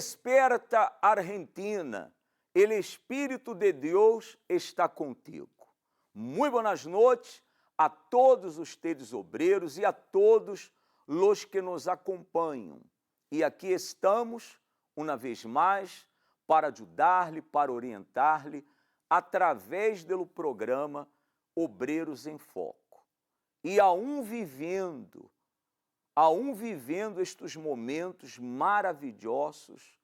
Desperta, Argentina, el Espírito de Deus está contigo. Muito boas noites a todos os teus obreiros e a todos os que nos acompanham. E aqui estamos, uma vez mais, para ajudar-lhe, para orientar-lhe, através do programa Obreiros em Foco. E vivendo estes momentos maravilhosos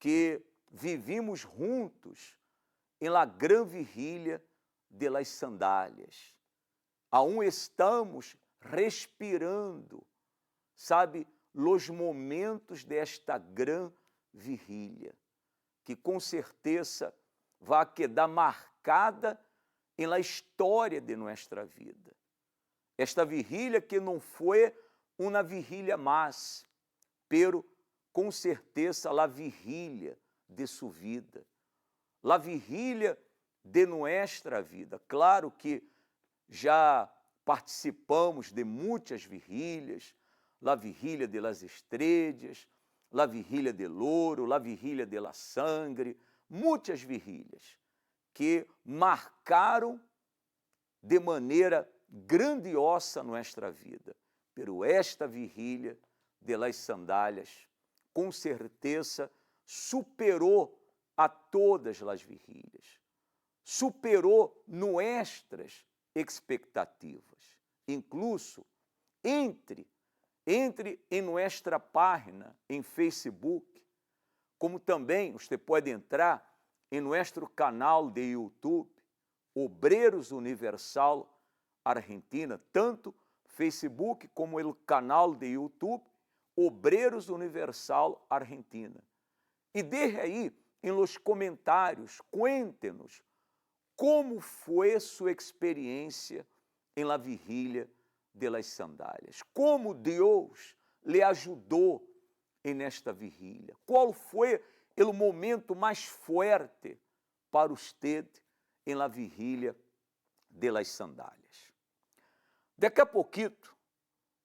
que vivimos juntos em la gran vigília de las sandálias. Estamos respirando, sabe, os momentos desta gran vigília, que com certeza vai quedar marcada em la história de nossa vida. Esta vigília que não foi uma vigília mais, pero com certeza la vigília de sua vida, la vigília de nossa vida. Claro que já participamos de muitas vigílias, la vigília de las estrelas, la vigília de louro, la vigília de la sangre, muitas vigílias que marcaram de maneira grandiosa nossa vida. Pero esta vigília de las sandálias, com certeza, superou a todas as vigílias, superou nossas expectativas. Incluso, entre em nossa página em Facebook, como também você pode entrar em nosso canal de YouTube, Obreiros Universal Argentina, tanto Facebook como o canal de YouTube, Obreiros Universal Argentina. E deixe aí, em los comentários, cuéntenos como foi sua experiência em la vigília de las sandálias. Como Deus lhe ajudou nesta vigília. Qual foi o momento mais forte para usted em la vigília de las sandálias. Daqui a pouquinho,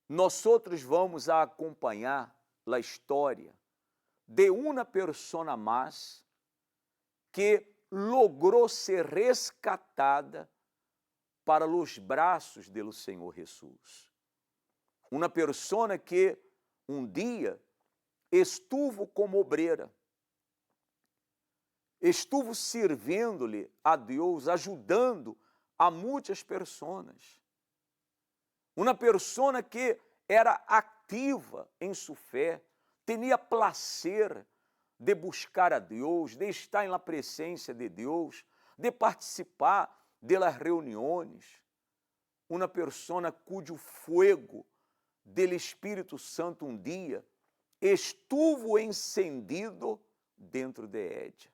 nós outros vamos a acompanhar a história de uma persona mais que logrou ser rescatada para os braços do Senhor Jesus. Uma persona que um dia estuvo como obreira, estuvo servindo-lhe a Deus, ajudando a muitas pessoas. Uma persona que era ativa em sua fé, tinha prazer de buscar a Deus, de estar na presença de Deus, de participar das reuniões. Uma persona cujo fogo do Espírito Santo um dia estuvo encendido dentro de Édia.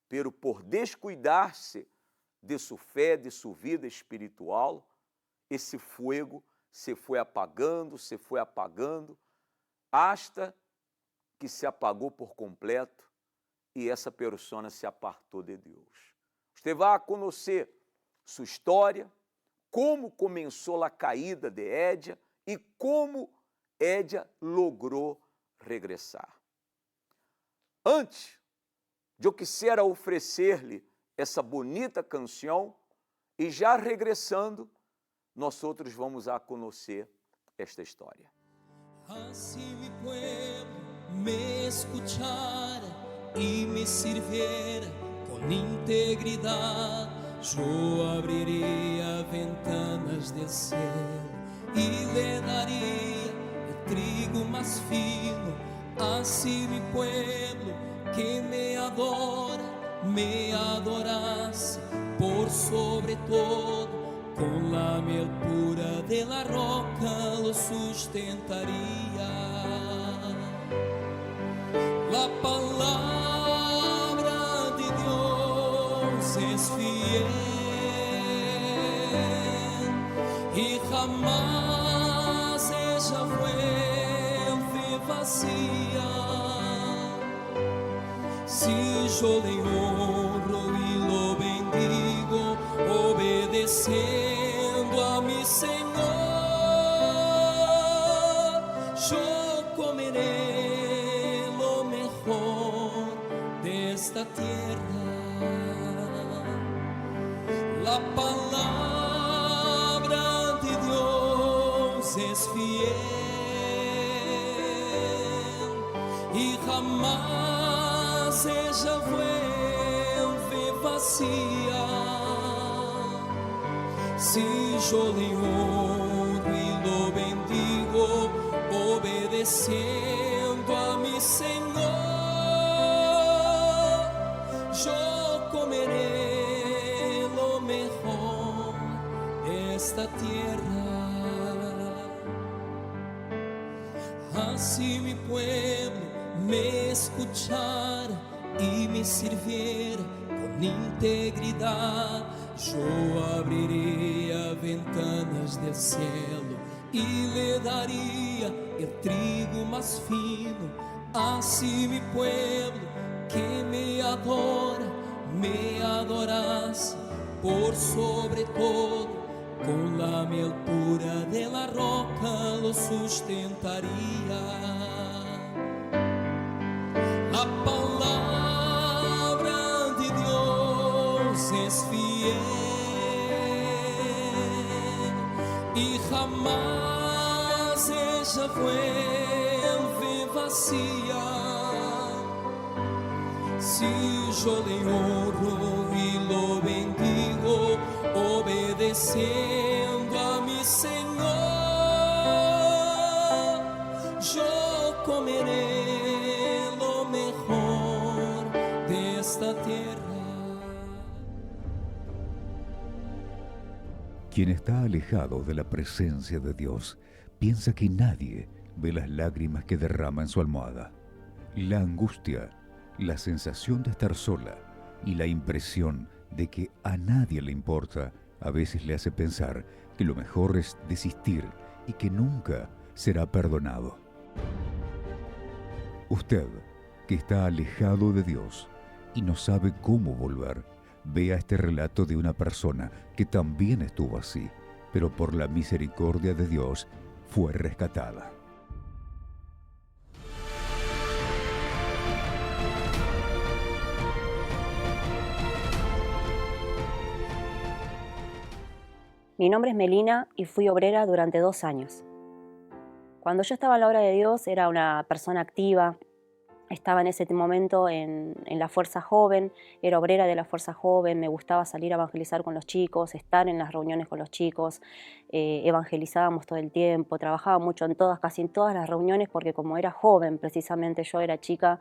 Pero por descuidar-se de sua fé, de sua vida espiritual, esse fogo se foi apagando, hasta que se apagou por completo e essa persona se apartou de Deus. Você vai conhecer sua história, como começou a caída de Édia e como Édia logrou regressar. Antes, eu quisera oferecer-lhe essa bonita canção e já regressando, nós outros vamos a conhecer esta história. Assim mi pueblo me escuchara y me sirviera con integridad, yo abriría ventanas del cielo y le daría el trigo más fino. Así mi pueblo que me adora, me adorase por sobre todo. Con la miel pura de la roca lo sustentaría. La palabra de Dios es fiel y jamás ella vuelve vacía. Si yo le honro y lo bendigo, obedeciendo a mi Señor, yo comeré lo tierra. La palabra de Dios es fiel y jamás ella vuelve vacía. Si yo le honro y lo bendigo, obedeciendo a mi Señor, yo comeré lo mejor de esta tierra. Así mi pueblo me escuchara y me sirviera con integridad, yo abriría ventanas del cielo y le daría el trigo más fino. Así mi pueblo que me adora, me adorase por sobre todo, con la miel pura de la roca lo sustentaría. La palabra de Dios es fiel y jamás ella vuelve vacía. Si yo le honro y lo bendigo, obedeciendo a mi Señor, yo comeré lo mejor de esta tierra. Quien está alejado de la presencia de Dios piensa que nadie ve las lágrimas que derrama en su almohada. La angustia, la sensación de estar sola y la impresión de que a nadie le importa a veces le hace pensar que lo mejor es desistir y que nunca será perdonado. Usted, que está alejado de Dios y no sabe cómo volver, vea este relato de una persona que también estuvo así, pero por la misericordia de Dios fue rescatada. Mi nombre es Melina y fui obrera durante 2 años. Cuando yo estaba en la obra de Dios era una persona activa, estaba en ese momento en la Fuerza Joven, era obrera de la Fuerza Joven, me gustaba salir a evangelizar con los chicos, estar en las reuniones con los chicos, evangelizábamos todo el tiempo, trabajaba mucho en todas, casi en todas las reuniones, porque como era joven, precisamente yo era chica,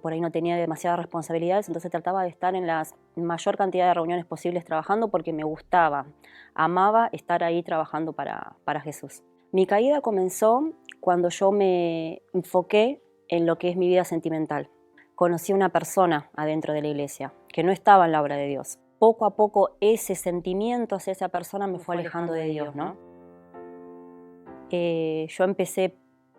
por ahí no tenía demasiadas responsabilidades, entonces trataba de estar en la mayor cantidad de reuniones posibles trabajando porque me gustaba, amaba estar ahí trabajando para Jesús. Mi caída comenzó cuando yo me enfoqué en lo que es mi vida sentimental. Conocí a una persona adentro de la iglesia que no estaba en la obra de Dios. Poco a poco ese sentimiento hacia esa persona me fue alejando de Dios, ¿no?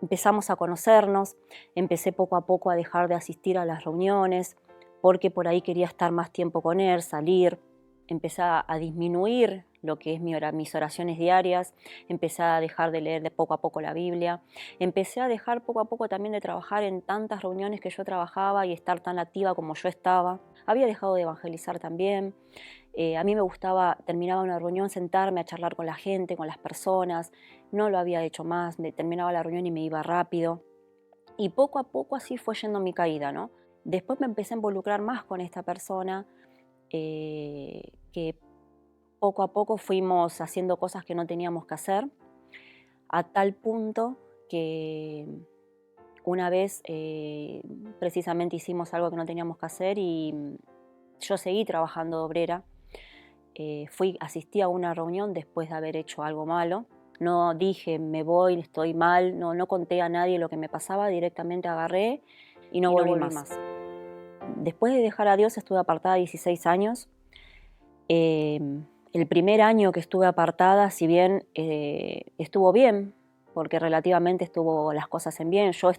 Empezamos a conocernos, empecé poco a poco a dejar de asistir a las reuniones porque por ahí quería estar más tiempo con él, salir. Empecé a disminuir lo que es mis oraciones diarias, empecé a dejar de leer de poco a poco la Biblia, empecé a dejar poco a poco también de trabajar en tantas reuniones que yo trabajaba y estar tan activa como yo estaba. Había dejado de evangelizar también. A mí me gustaba, terminaba una reunión, sentarme a charlar con la gente, con las personas. No lo había hecho más, terminaba la reunión y me iba rápido. Y poco a poco así fue yendo mi caída, ¿no? Después me empecé a involucrar más con esta persona, que poco a poco fuimos haciendo cosas que no teníamos que hacer, a tal punto que una vez precisamente hicimos algo que no teníamos que hacer y yo seguí trabajando de obrera. Asistí a una reunión después de haber hecho algo malo. No dije, me voy, estoy mal, no conté a nadie lo que me pasaba, directamente agarré y no volví más. Después de dejar a Dios estuve apartada 16 años. El primer año que estuve apartada, si bien estuvo bien, porque relativamente estuvo las cosas en bien, yo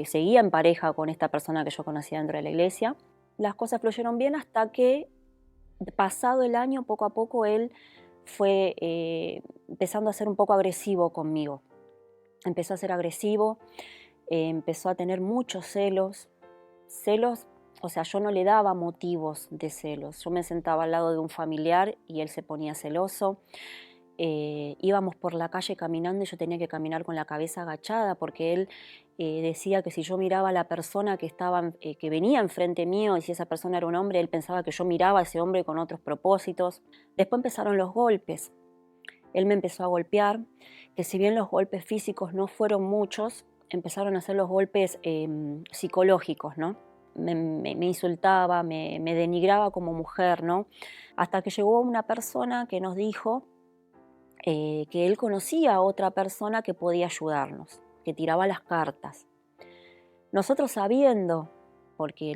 seguía en pareja con esta persona que yo conocía dentro de la iglesia, las cosas fluyeron bien hasta que, pasado el año, poco a poco él fue empezando a ser un poco agresivo conmigo. Empezó a ser agresivo, empezó a tener muchos celos O sea, yo no le daba motivos de celos. Yo me sentaba al lado de un familiar y él se ponía celoso. Íbamos por la calle caminando y yo tenía que caminar con la cabeza agachada porque él decía que si yo miraba a la persona que venía enfrente mío y si esa persona era un hombre, él pensaba que yo miraba a ese hombre con otros propósitos. Después empezaron los golpes. Él me empezó a golpear, que si bien los golpes físicos no fueron muchos, empezaron a ser los golpes psicológicos, ¿no? Me insultaba, me denigraba como mujer, ¿no? Hasta que llegó una persona que nos dijo que él conocía a otra persona que podía ayudarnos, que tiraba las cartas. Nosotros porque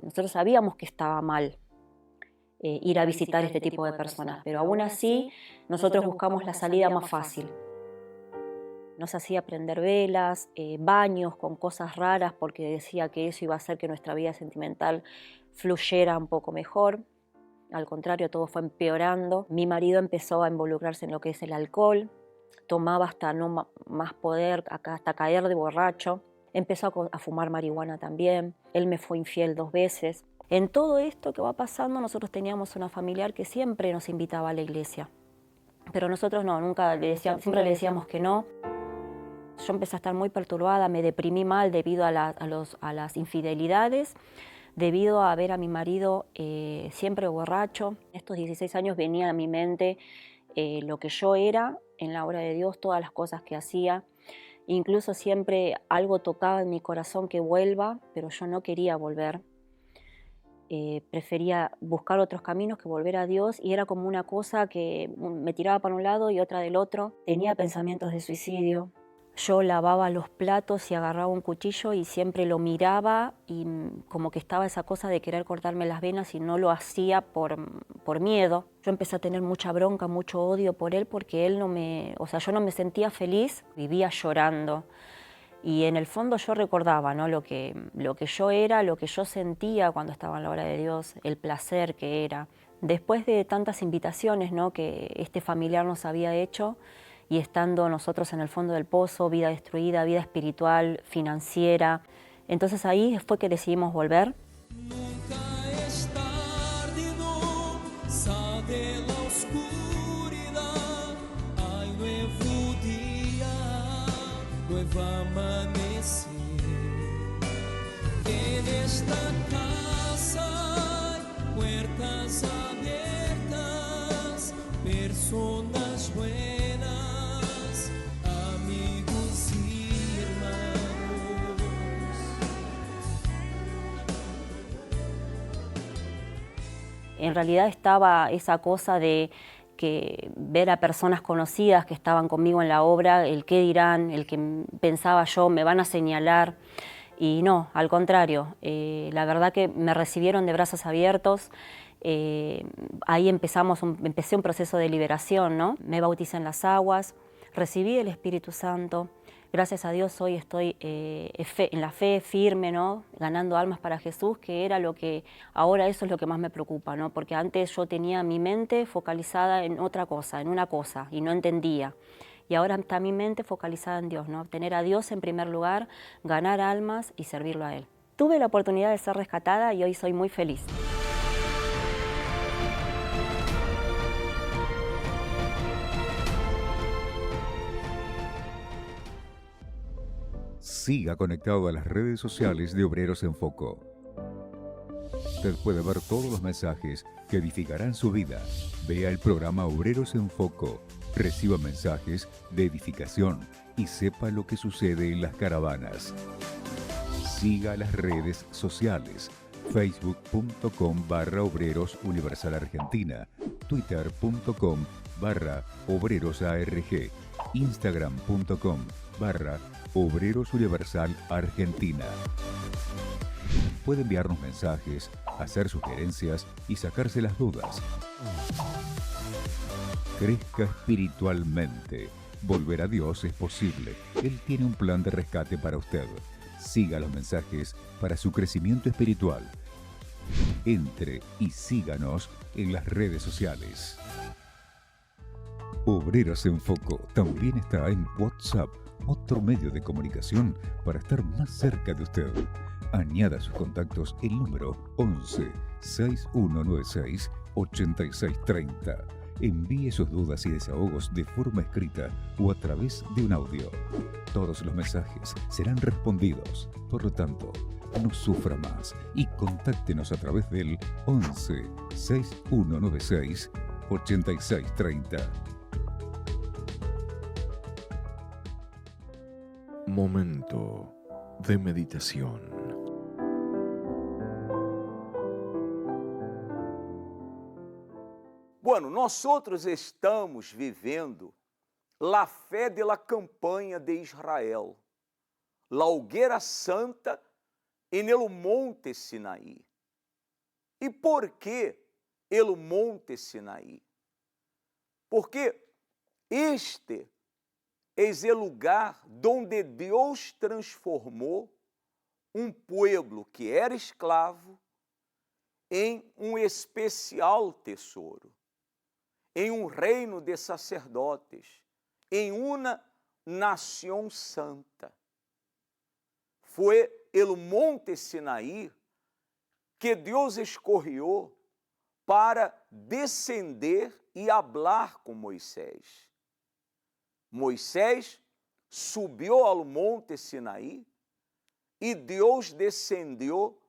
nosotros sabíamos que estaba mal ir a visitar este tipo de personas, pero aún así nosotros buscamos la salida más fácil. Nos hacía prender velas, baños con cosas raras porque decía que eso iba a hacer que nuestra vida sentimental fluyera un poco mejor. Al contrario, todo fue empeorando. Mi marido empezó a involucrarse en lo que es el alcohol, tomaba hasta no más poder, hasta caer de borracho. Empezó a fumar marihuana también. Él me fue infiel 2 veces. En todo esto que va pasando, nosotros teníamos una familiar que siempre nos invitaba a la iglesia. Pero nosotros no, siempre le decíamos que no. Yo empecé a estar muy perturbada, me deprimí mal debido a las infidelidades, debido a ver a mi marido siempre borracho. En estos 16 años venía a mi mente lo que yo era en la obra de Dios, todas las cosas que hacía. Incluso siempre algo tocaba en mi corazón que vuelva, pero yo no quería volver. Prefería buscar otros caminos que volver a Dios y era como una cosa que me tiraba para un lado y otra del otro. Tenía pensamientos de suicidio. Yo lavaba los platos y agarraba un cuchillo y siempre lo miraba y como que estaba esa cosa de querer cortarme las venas y no lo hacía por miedo. Yo empecé a tener mucha bronca, mucho odio por él porque él yo no me sentía feliz, vivía llorando. Y en el fondo yo recordaba, ¿no? lo que yo era, lo que yo sentía cuando estaba en la obra de Dios, el placer que era. Después de tantas invitaciones, ¿no? que este familiar nos había hecho, y estando nosotros en el fondo del pozo, vida destruida, vida espiritual, financiera. Entonces ahí fue que decidimos volver. Nunca es tarde, no sabe la oscuridad. Hay nuevo día, nuevo amanecer. En esta casa hay puertas abiertas, personas buenas. En realidad estaba esa cosa de que ver a personas conocidas que estaban conmigo en la obra, el qué dirán, el que pensaba yo, me van a señalar. Y no, al contrario, la verdad que me recibieron de brazos abiertos. Ahí empecé un proceso de liberación, ¿no? Me bauticé en las aguas, recibí el Espíritu Santo. Gracias a Dios hoy estoy en la fe firme, ¿no? Ganando almas para Jesús, que era ahora eso es lo que más me preocupa, ¿no? Porque antes yo tenía mi mente focalizada en otra cosa, en una cosa, y no entendía. Y ahora está mi mente focalizada en Dios, ¿no? Tener a Dios en primer lugar, ganar almas y servirlo a Él. Tuve la oportunidad de ser rescatada y hoy soy muy feliz. Siga conectado a las redes sociales de Obreros en Foco. Usted puede ver todos los mensajes que edificarán su vida. Vea el programa Obreros en Foco, reciba mensajes de edificación y sepa lo que sucede en las caravanas. Siga las redes sociales: facebook.com/Obreros Universal Argentina, twitter.com/ObrerosARG, instagram.com/Obreros Universal Argentina. Puede enviarnos mensajes, hacer sugerencias y sacarse las dudas. Crezca espiritualmente. Volver a Dios es posible. Él tiene un plan de rescate para usted. Siga los mensajes para su crecimiento espiritual. Entre y síganos en las redes sociales. Obreros en Foco también está en WhatsApp, otro medio de comunicación para estar más cerca de usted. Añada a sus contactos el número 11 6196 8630. Envíe sus dudas y desahogos de forma escrita o a través de un audio. Todos los mensajes serán respondidos. Por lo tanto, no sufra más y contáctenos a través del 11 6196 8630. Momento de meditación. Bueno, nós outros estamos vivendo la fé de la campanha de Israel, la hogueira santa en el monte Sinaí. E por que el monte Sinaí? Porque este es el lugar donde Deus transformou um pueblo que era escravo em um especial tesouro, em um reino de sacerdotes, em uma nação santa. Foi el monte Sinaí que Deus escolheu para descender e hablar com Moisés. Moisés subiu ao monte Sinaí e Deus descendeu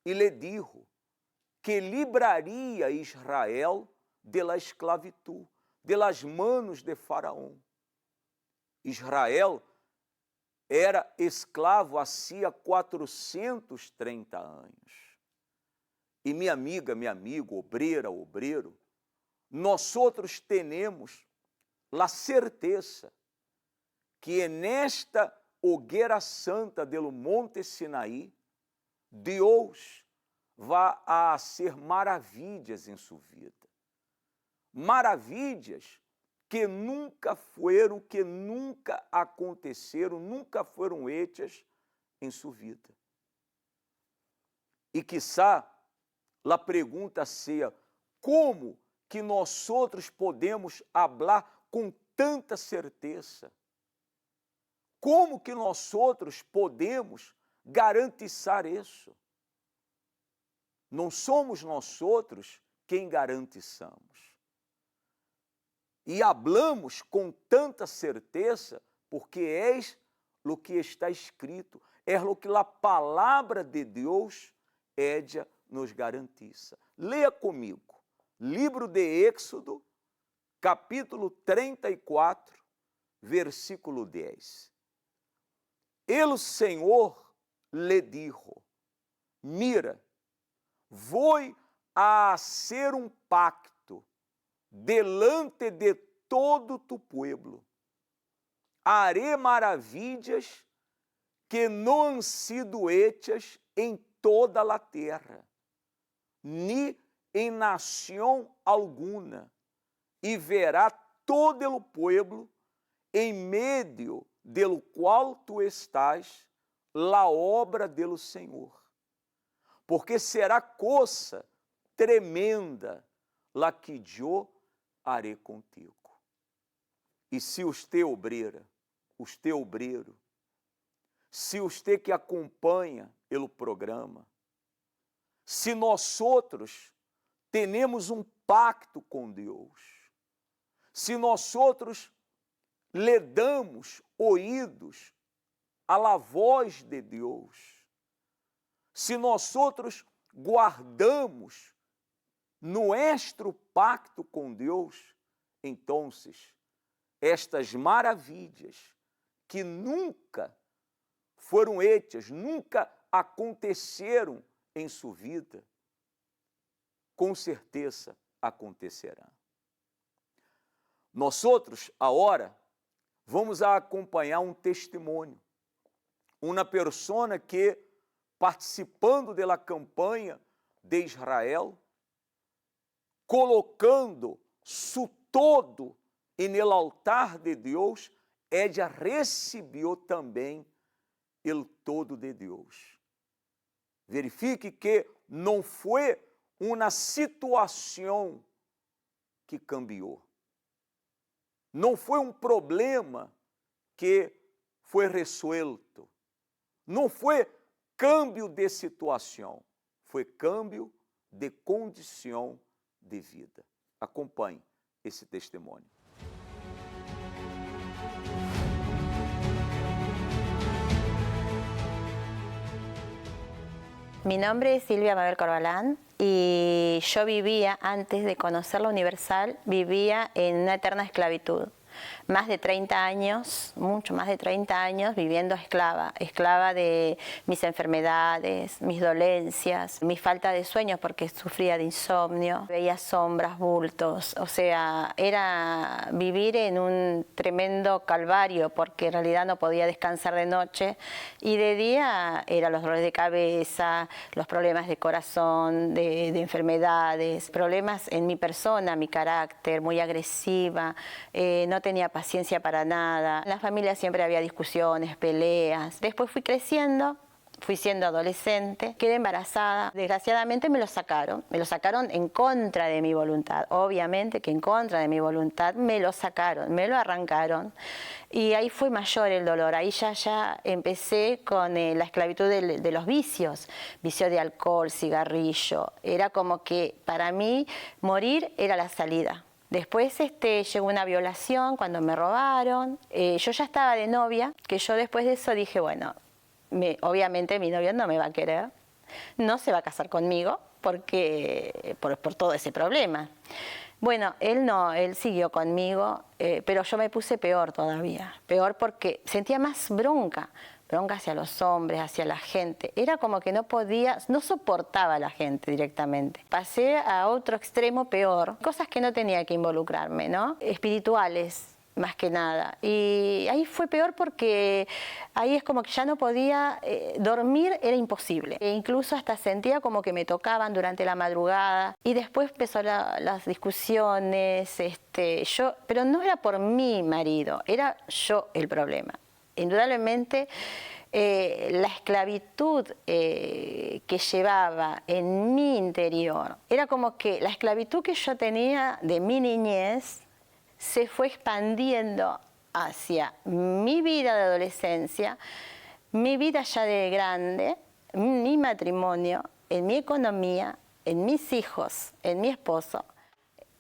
e lhe dijo que libraria Israel de la esclavitud, de las manos de Faraó. Israel era escravo havia 430 anos. E minha amiga, meu amigo, obreira, obreiro, nós outros temos a certeza que nesta hogueira santa do monte Sinaí, Deus vai a fazer maravilhas em sua vida. Maravilhas que nunca foram, que nunca aconteceram, nunca foram hechas em sua vida. E quiçá a pergunta seja, como que nós outros podemos falar com tanta certeza? Como que nós outros podemos garantizar isso? Não somos nós outros quem garantizamos. E hablamos com tanta certeza porque és o que está escrito, é o que a palavra de Deus ella nos garantiza. Leia comigo, livro de Êxodo, capítulo 34, versículo 10. El Senhor lhe dijo, mira, vou a hacer um pacto delante de todo tu pueblo. Haré maravilhas que não han sido hechas em toda a terra, ni em nação alguna, e verá todo o pueblo em meio del qual tu estás, la obra do Senhor. Porque será coisa tremenda la que eu haré contigo. E se você obreira, você obreiro, se você que acompanha o programa, se nós outros temos um pacto com Deus, se nós outros lhe damos ouídos à voz de Deus, se nós outros guardamos nuestro pacto com Deus, então estas maravilhas que nunca foram hechas, nunca aconteceram em sua vida, com certeza acontecerão. Nós outros, agora, vamos a acompanhar um testemunho. Uma pessoa que, participando da campanha de Israel, colocando su todo no altar de Deus, ella recebeu também o todo de Deus. Verifique que não foi uma situação que cambiou. Não foi um problema que foi resuelto. Não foi câmbio de situação, foi câmbio de condição de vida. Acompanhe esse testemunho. Mi nombre es Silvia Mabel Corbalán y yo vivía, antes de conocer la Universal, vivía en una eterna esclavitud. Más de 30 años, mucho más de 30 años viviendo esclava de mis enfermedades, mis dolencias, mi falta de sueños porque sufría de insomnio, veía sombras, bultos, o sea, era vivir en un tremendo calvario porque en realidad no podía descansar de noche y de día eran los dolores de cabeza, los problemas de corazón, de enfermedades, problemas en mi persona, mi carácter, muy agresiva, no tenía paciencia para nada. En la familia siempre había discusiones, peleas. Después fui creciendo, fui siendo adolescente, quedé embarazada. Desgraciadamente me lo sacaron en contra de mi voluntad. Obviamente que en contra de mi voluntad me lo sacaron, me lo arrancaron. Y ahí fue mayor el dolor, ahí ya empecé con la esclavitud de los vicios, vicio de alcohol, cigarrillo. Era como que para mí morir era la salida. Después llegó una violación cuando me robaron. Yo ya estaba de novia, que yo después de eso dije, bueno, obviamente mi novio no me va a querer, no se va a casar conmigo porque por todo ese problema. Bueno, él siguió conmigo, pero yo me puse peor todavía, peor porque sentía más bronca hacia los hombres, hacia la gente. Era como que no soportaba a la gente directamente. Pasé a otro extremo peor, cosas que no tenía que involucrarme, ¿no? Espirituales, más que nada. Y ahí fue peor porque ahí es como que ya no podía, dormir era imposible. E incluso hasta sentía como que me tocaban durante la madrugada. Y después empezó las discusiones, pero no era por mi marido, era yo el problema. Indudablemente la esclavitud que llevaba en mi interior, era como que la esclavitud que yo tenía de mi niñez se fue expandiendo hacia mi vida de adolescencia, mi vida ya de grande, mi matrimonio, en mi economía, en mis hijos, en mi esposo,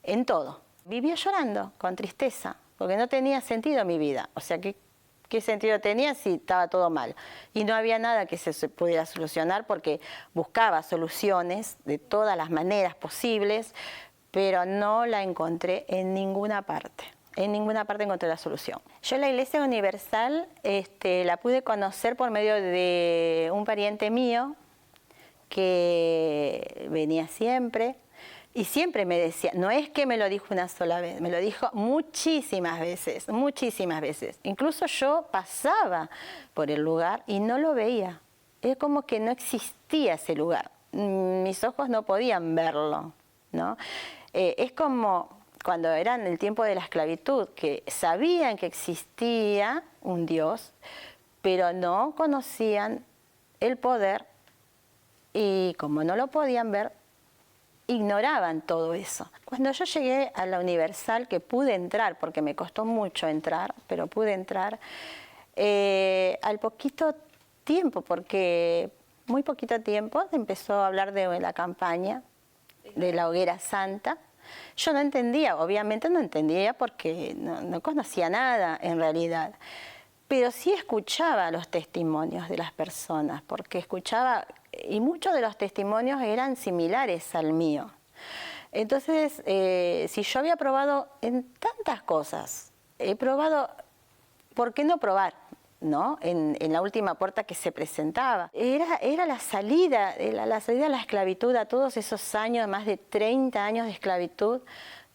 en todo. Vivía llorando, con tristeza, porque no tenía sentido mi vida. O sea, ¿qué sentido tenía si estaba todo mal? Y no había nada que se pudiera solucionar porque buscaba soluciones de todas las maneras posibles, pero no la encontré en ninguna parte. En ninguna parte encontré la solución. Yo la Iglesia Universal la pude conocer por medio de un pariente mío que venía siempre. Y siempre me decía, no es que me lo dijo una sola vez, me lo dijo muchísimas veces, muchísimas veces. Incluso yo pasaba por el lugar y no lo veía. Es como que no existía ese lugar. Mis ojos no podían verlo, ¿no? Es como cuando era en el tiempo de la esclavitud, que sabían que existía un Dios, pero no conocían el poder y como no lo podían ver, ignoraban todo eso. Cuando yo llegué a la Universal, que pude entrar, porque me costó mucho entrar, pero pude entrar, al poquito tiempo, porque muy poquito tiempo, empezó a hablar de la campaña de la Hoguera Santa. Yo no entendía, obviamente no entendía porque no conocía nada en realidad, pero sí escuchaba los testimonios de las personas, porque escuchaba, y muchos de los testimonios eran similares al mío. Entonces, si yo había probado en tantas cosas, he probado, ¿por qué no probar? ¿No? En la última puerta que se presentaba. Era la salida de la esclavitud a todos esos años, más de 30 años de esclavitud,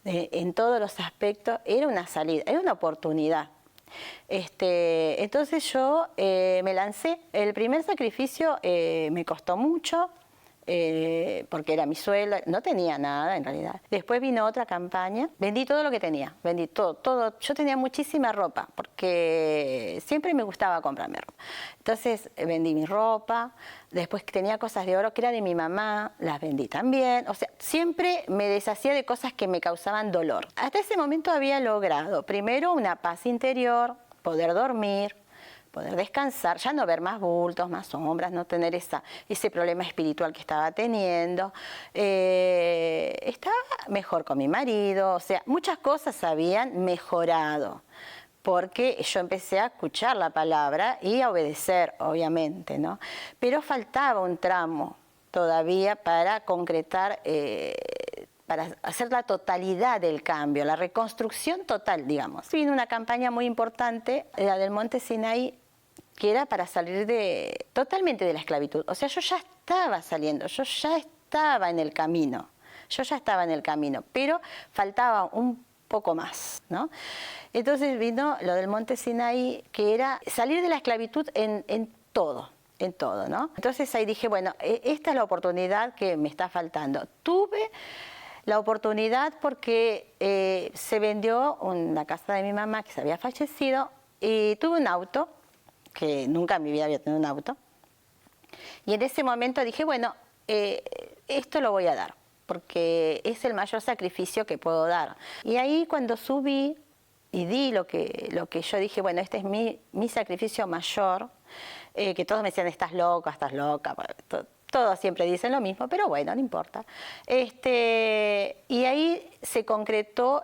en todos los aspectos, era una salida, era una oportunidad. Entonces yo me lancé. El primer sacrificio me costó mucho, porque era mi sueldo, no tenía nada en realidad. Después vino otra campaña, vendí todo lo que tenía, vendí todo. Yo tenía muchísima ropa, porque siempre me gustaba comprarme ropa. Entonces vendí mi ropa, después tenía cosas de oro que era de mi mamá, las vendí también. O sea, siempre me deshacía de cosas que me causaban dolor. Hasta ese momento había logrado, primero, una paz interior, poder dormir, poder descansar, ya no ver más bultos, más sombras, no tener ese problema espiritual que estaba teniendo. Estaba mejor con mi marido, o sea, muchas cosas habían mejorado, porque yo empecé a escuchar la palabra y a obedecer, obviamente, ¿no? Pero faltaba un tramo todavía para concretar, para hacer la totalidad del cambio, la reconstrucción total, digamos. Vino una campaña muy importante, la del Monte Sinaí, que era para salir totalmente de la esclavitud. O sea, yo ya estaba saliendo, yo ya estaba en el camino, pero faltaba un poco más, ¿no? Entonces vino lo del Monte Sinaí, que era salir de la esclavitud en todo, ¿no? Entonces ahí dije, bueno, esta es la oportunidad que me está faltando. Tuve la oportunidad porque se vendió una casa de mi mamá que se había fallecido y tuve un auto, que nunca en mi vida había tenido un auto. Y en ese momento dije, bueno, esto lo voy a dar, porque es el mayor sacrificio que puedo dar. Y ahí cuando subí y di lo que yo dije, bueno, este es mi sacrificio mayor, que todos me decían, estás loca, todos siempre dicen lo mismo, pero bueno, no importa. Y ahí se concretó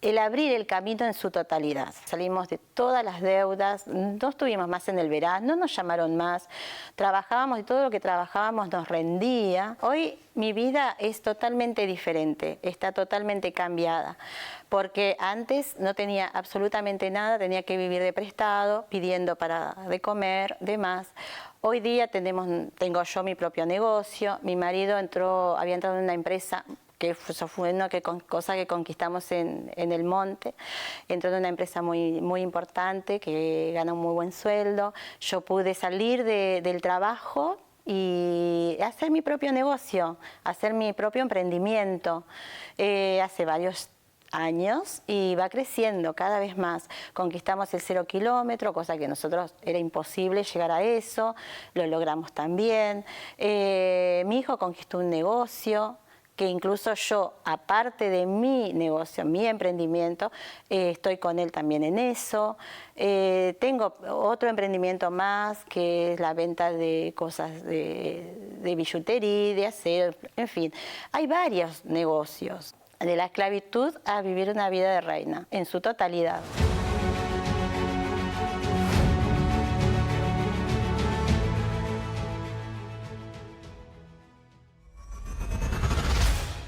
el abrir el camino en su totalidad. Salimos de todas las deudas, no estuvimos más en el verano, no nos llamaron más, trabajábamos y todo lo que trabajábamos nos rendía. Hoy mi vida es totalmente diferente, está totalmente cambiada, porque antes no tenía absolutamente nada, tenía que vivir de prestado, pidiendo de comer, demás. Hoy día tengo yo mi propio negocio, mi marido había entrado en una empresa, que eso fue una cosa que conquistamos en el monte. Entró en una empresa muy, muy importante que gana un muy buen sueldo. Yo pude salir del trabajo y hacer mi propio negocio, hacer mi propio emprendimiento hace varios años y va creciendo cada vez más. Conquistamos el 0 kilómetro, cosa que nosotros era imposible llegar a eso, lo logramos también. Mi hijo conquistó un negocio, que incluso yo, aparte de mi negocio, mi emprendimiento, estoy con él también en eso. Tengo otro emprendimiento más, que es la venta de cosas de billutería, de acero, en fin. Hay varios negocios, de la esclavitud a vivir una vida de reina, en su totalidad.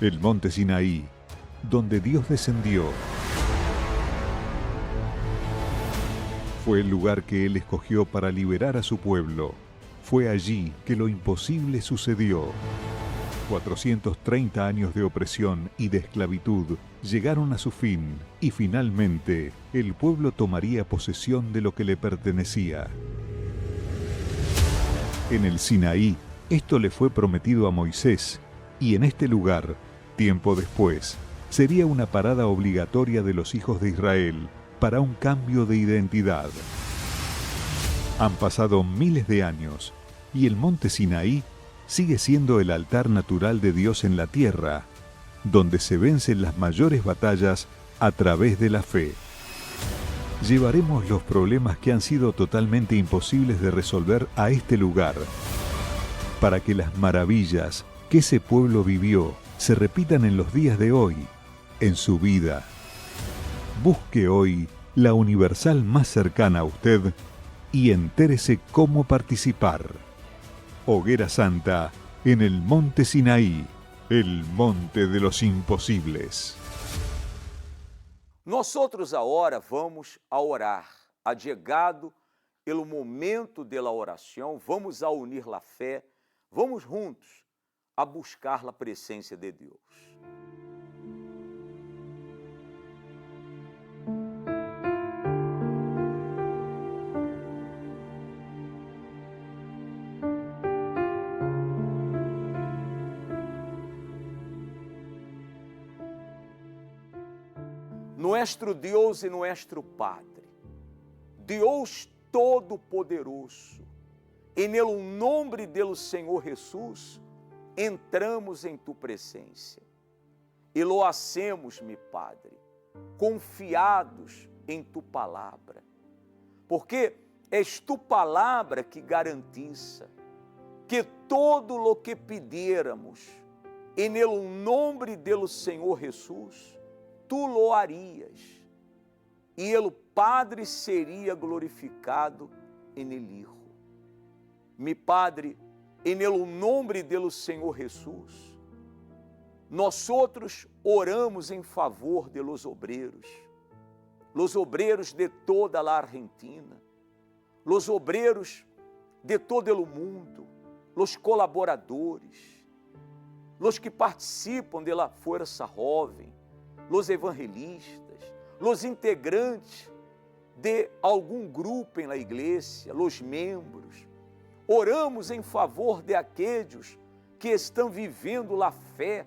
El monte Sinaí, donde Dios descendió, fue el lugar que Él escogió para liberar a su pueblo. Fue allí que lo imposible sucedió. 430 años de opresión y de esclavitud llegaron a su fin y finalmente el pueblo tomaría posesión de lo que le pertenecía. En el Sinaí, esto le fue prometido a Moisés, y en este lugar, tiempo después, sería una parada obligatoria de los hijos de Israel para un cambio de identidad. Han pasado miles de años y el monte Sinaí sigue siendo el altar natural de Dios en la tierra, donde se vencen las mayores batallas a través de la fe. Llevaremos los problemas que han sido totalmente imposibles de resolver a este lugar, para que las maravillas que ese pueblo vivió se repitan en los días de hoy, en su vida. Busque hoy la universal más cercana a usted y entérese cómo participar. Hoguera Santa en el Monte Sinaí, el monte de los imposibles. Nosotros agora vamos a orar. Llegado pelo momento da oração, vamos a unir a fé, vamos juntos a buscar a presença de Deus. Nuestro Deus e nuestro Padre, Deus Todo-Poderoso, en el nombre do Senhor Jesus, entramos em tu presença e lo hacemos, mi Padre, confiados em tu palavra, porque és tu palavra que garantiza que todo lo que pidiéramos en el nombre del Senhor Jesús, tu lo harías, e el Padre seria glorificado en el Hijo. Mi Padre, en el nombre del Senhor Jesús, nós outros oramos em favor de los obreiros de toda a Argentina, los obreiros de todo o mundo, los colaboradores, los que participam de la Fuerza Joven, los evangelistas, los integrantes de algum grupo em la igreja, los membros. Oramos em favor de aqueles que estão vivendo a fé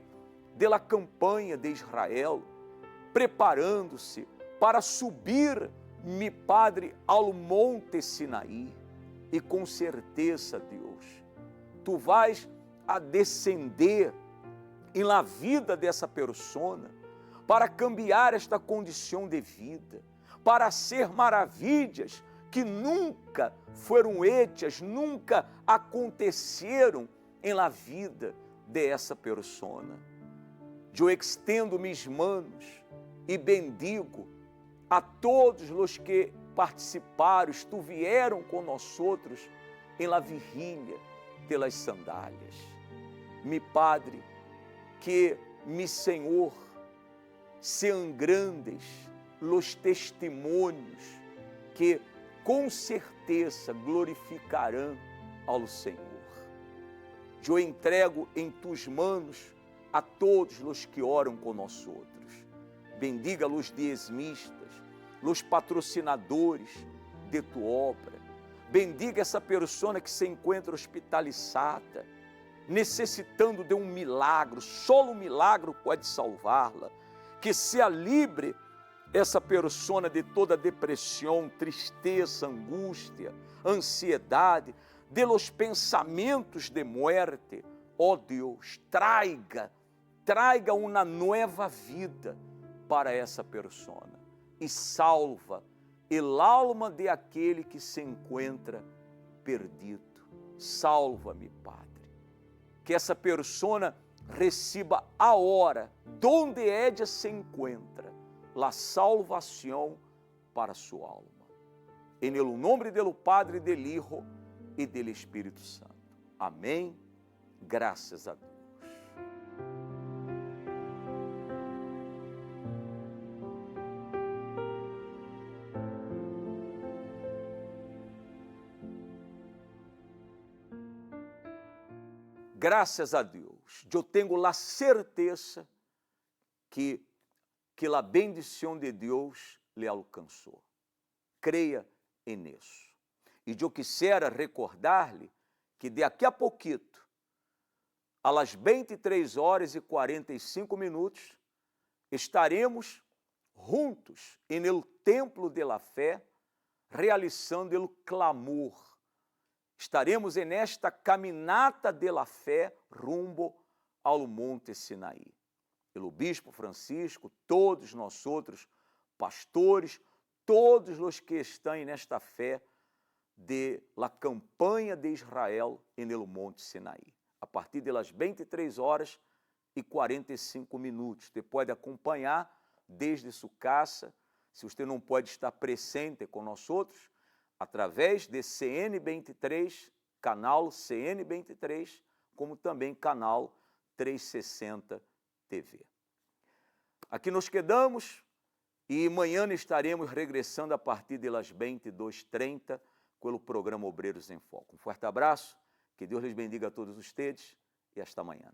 da campanha de Israel, preparando-se para subir, mi Padre, ao monte Sinaí. E com certeza, Deus, tu vais a descender em la vida dessa persona para cambiar esta condição de vida, para ser maravilhas que nunca foram hechas, nunca aconteceram em la vida de essa persona. Eu extendo mis manos e bendigo a todos os que participaram, estuvieram com nós outros em la vigília pelas sandálias. Mi Padre, que mi Senhor, sean grandes los testemunhos que com certeza glorificarão ao Senhor. Eu entrego em tus manos a todos os que oram com nós outros. Bendiga los diezmistas, los patrocinadores de tu obra. Bendiga essa persona que se encontra hospitalizada, necessitando de um milagre, só um milagre pode salvá-la. Que seja livre essa persona de toda depressão, tristeza, angústia, ansiedade, de los pensamentos de muerte. Ó Deus, traiga uma nova vida para essa persona e salva el alma de aquele que se encontra perdido. Salva-me, Padre. Que essa persona receba agora, donde ella se encontra, la salvação para sua alma. En el nombre del Padre, del Hijo e del Espírito Santo. Amém. Graças a Deus. Graças a Deus, eu tenho a certeza que a bendição de Deus lhe alcançou. Creia nisso. E eu quisera recordar-lhe que de aqui a pouquito, às 23h45, estaremos juntos no templo de la fé, realizando o clamor. Estaremos nesta caminata de la fé rumbo ao monte Sinaí. O bispo Francisco, todos nós outros pastores, todos os que estão nesta fé de la campanha de Israel no monte Sinaí. A partir das 23h45, você pode acompanhar desde sua casa. Se você não pode estar presente com nós outros, através de CN23, canal CN23, como também canal 360 TV. Aqui nos quedamos e amanhã estaremos regressando a partir das 22h30 com o programa Obreiros em Foco. Um forte abraço, que Deus lhes bendiga a todos vocês e hasta amanhã.